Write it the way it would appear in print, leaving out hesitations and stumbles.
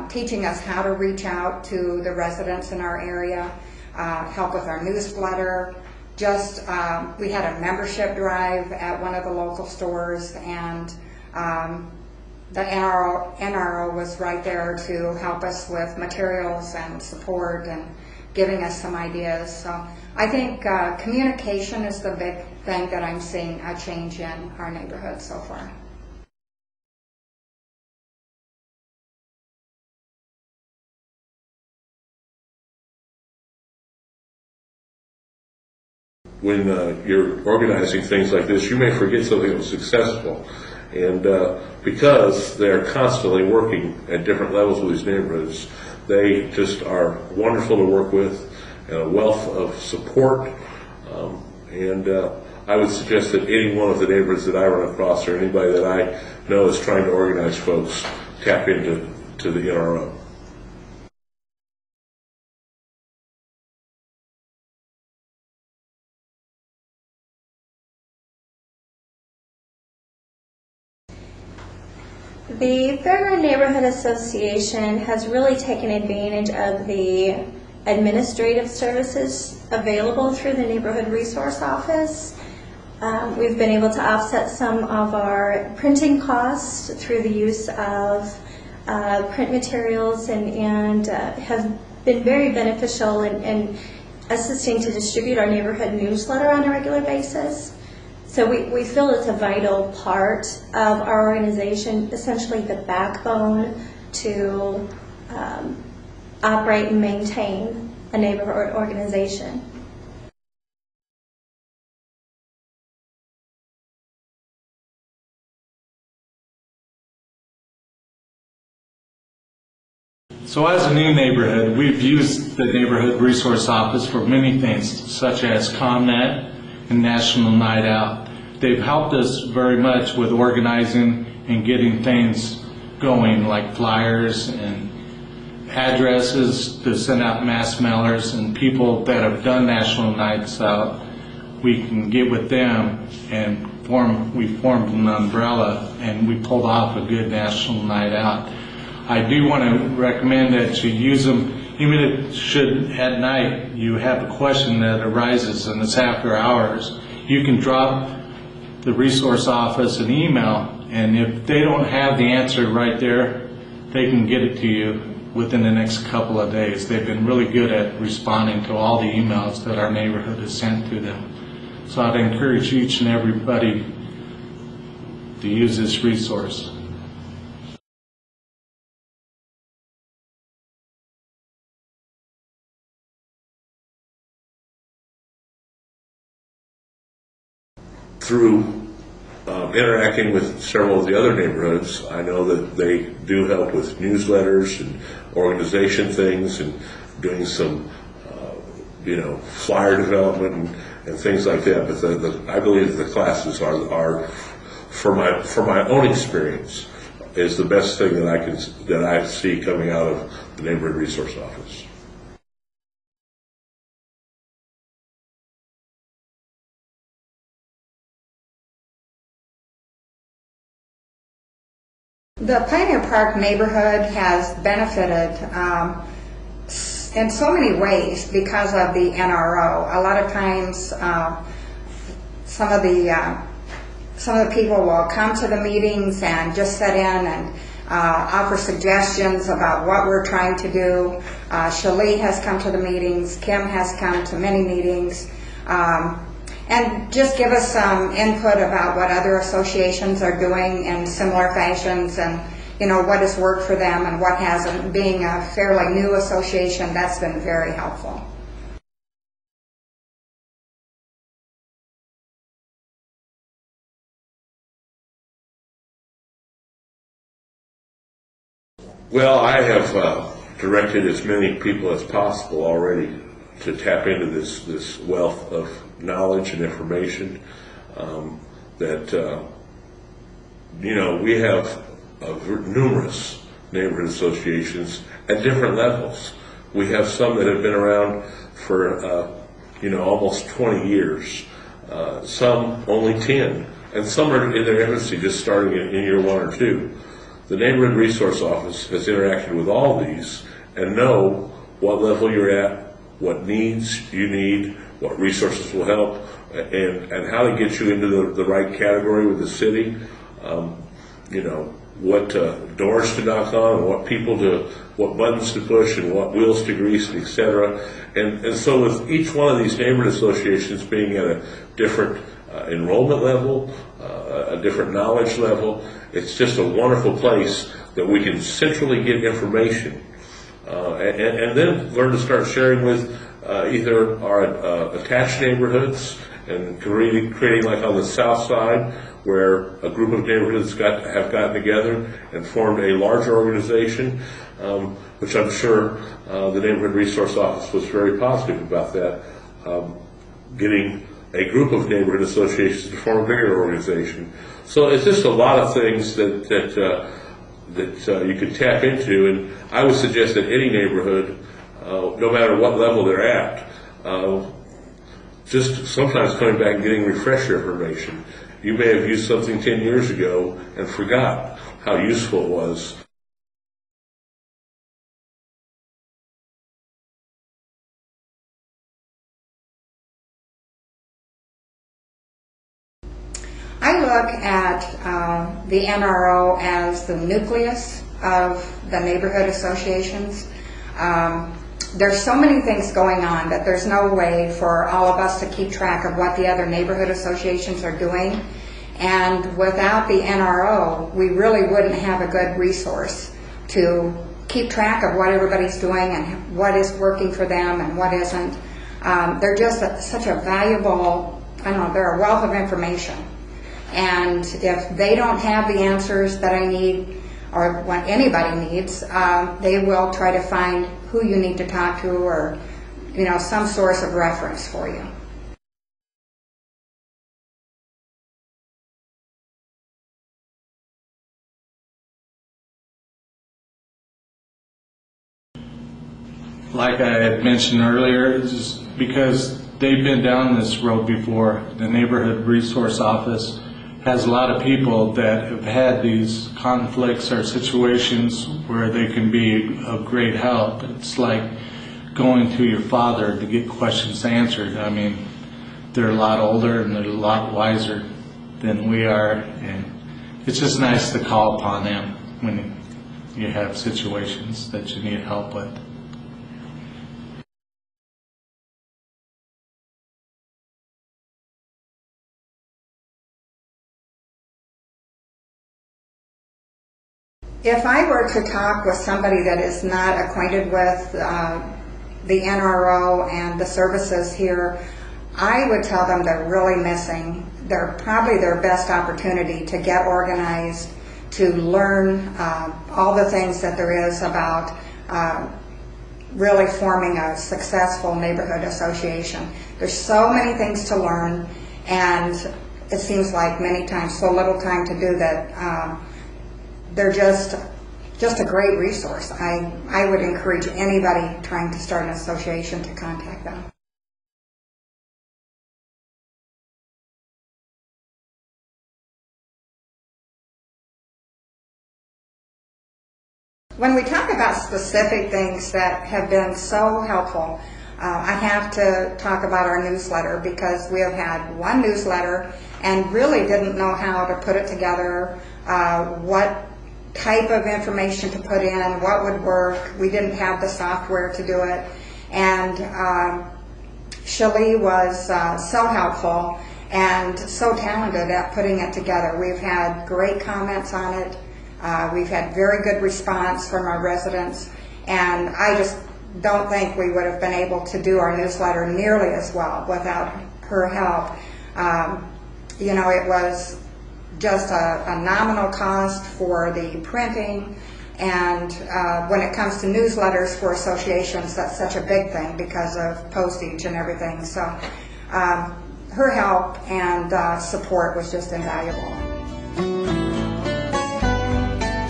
teaching us how to reach out to the residents in our area, help with our newsletter. Just we had a membership drive at one of the local stores, and the NRO was right there to help us with materials and support and giving us some ideas. So I think communication is the big thing that I'm seeing a change in our neighborhood so far. When you're organizing things like this, you may forget something that was successful. And because they're constantly working at different levels with these neighborhoods, they just are wonderful to work with, and a wealth of support. I would suggest that any one of the neighborhoods that I run across, or anybody that I know is trying to organize folks, tap into the NRO. The Fairground Neighborhood Association has really taken advantage of the administrative services available through the Neighborhood Resource Office. We've been able to offset some of our printing costs through the use of print materials, and have been very beneficial in assisting to distribute our neighborhood newsletter on a regular basis. So we feel it's a vital part of our organization, essentially the backbone to operate and maintain a neighborhood organization. So as a new neighborhood, we've used the Neighborhood Resource Office for many things, such as ComNet and National Night Out. They've helped us very much with organizing and getting things going, like flyers and addresses to send out mass mailers, and people that have done National Nights Out, we can get with them and we formed an umbrella, and we pulled off a good National Night Out. I do want to recommend that you use them, even if should at night you have a question that arises and it's after hours. You can drop the resource office an email, and if they don't have the answer right there, they can get it to you within the next couple of days. They've been really good at responding to all the emails that our neighborhood has sent to them. So I'd encourage each and everybody to use this resource. Through interacting with several of the other neighborhoods, I know that they do help with newsletters and organization things, and doing some, flyer development and things like that. But I believe the classes are for my own experience, is the best thing that I see coming out of the Neighborhood Resource Office. The Pioneer Park neighborhood has benefited in so many ways because of the NRO. A lot of times, some of the people will come to the meetings and just sit in and offer suggestions about what we're trying to do. Shalee has come to the meetings. Kim has come to many meetings. And just give us some input about what other associations are doing in similar fashions, and what has worked for them and what hasn't. Being a fairly new association, that's been very helpful. Well, I have directed as many people as possible already to tap into this wealth of knowledge and information that we have numerous neighborhood associations at different levels. We have some that have been around for almost 20 years, some only 10, and some are in their infancy, just starting in year 1 or 2. the Neighborhood Resource Office has interacted with all these and know what level you're at, what needs you need, what resources will help, and how to get you into the right category with the city. You know, what doors to knock on, and what buttons to push, and what wheels to grease, and etc. And so with each one of these neighborhood associations being at a different enrollment level, a different knowledge level, it's just a wonderful place that we can centrally get information and then learn to start sharing with either our attached neighborhoods and creating like on the south side, where a group of neighborhoods have gotten together and formed a larger organization, which I'm sure the Neighborhood Resource Office was very positive about that, getting a group of neighborhood associations to form a bigger organization. So it's just a lot of things that you could tap into, and I would suggest that any neighborhood, no matter what level they're at, just sometimes coming back and getting refresher information. You may have used something 10 years ago and forgot how useful it was. I look at the NRO as the nucleus of the neighborhood associations. There's so many things going on that there's no way for all of us to keep track of what the other neighborhood associations are doing. And without the NRO, we really wouldn't have a good resource to keep track of what everybody's doing and what is working for them and what isn't. They're just such a valuable, they're a wealth of information. And if they don't have the answers that I need, or what anybody needs, they will try to find who you need to talk to, or some source of reference for you. Like I had mentioned earlier, it's just because they've been down this road before. The Neighborhood Resource Office has a lot of people that have had these conflicts or situations where they can be of great help. It's like going to your father to get questions answered. I mean, they're a lot older and they're a lot wiser than we are, and it's just nice to call upon them when you have situations that you need help with. If I were to talk with somebody that is not acquainted with the NRO and the services here, I would tell them they're really missing. They're probably their best opportunity to get organized, to learn all the things that there is about really forming a successful neighborhood association. There's so many things to learn, and it seems like many times so little time to do that. They're just a great resource. I would encourage anybody trying to start an association to contact them. When we talk about specific things that have been so helpful, I have to talk about our newsletter, because we have had one newsletter and really didn't know how to put it together, what type of information to put in, what would work. We didn't have the software to do it, and Shali was so helpful and so talented at putting it together. We've had great comments on it. We've had very good response from our residents, and I just don't think we would have been able to do our newsletter nearly as well without her help. It was just a nominal cost for the printing, and when it comes to newsletters for associations, that's such a big thing because of postage and everything. So her help and support was just invaluable.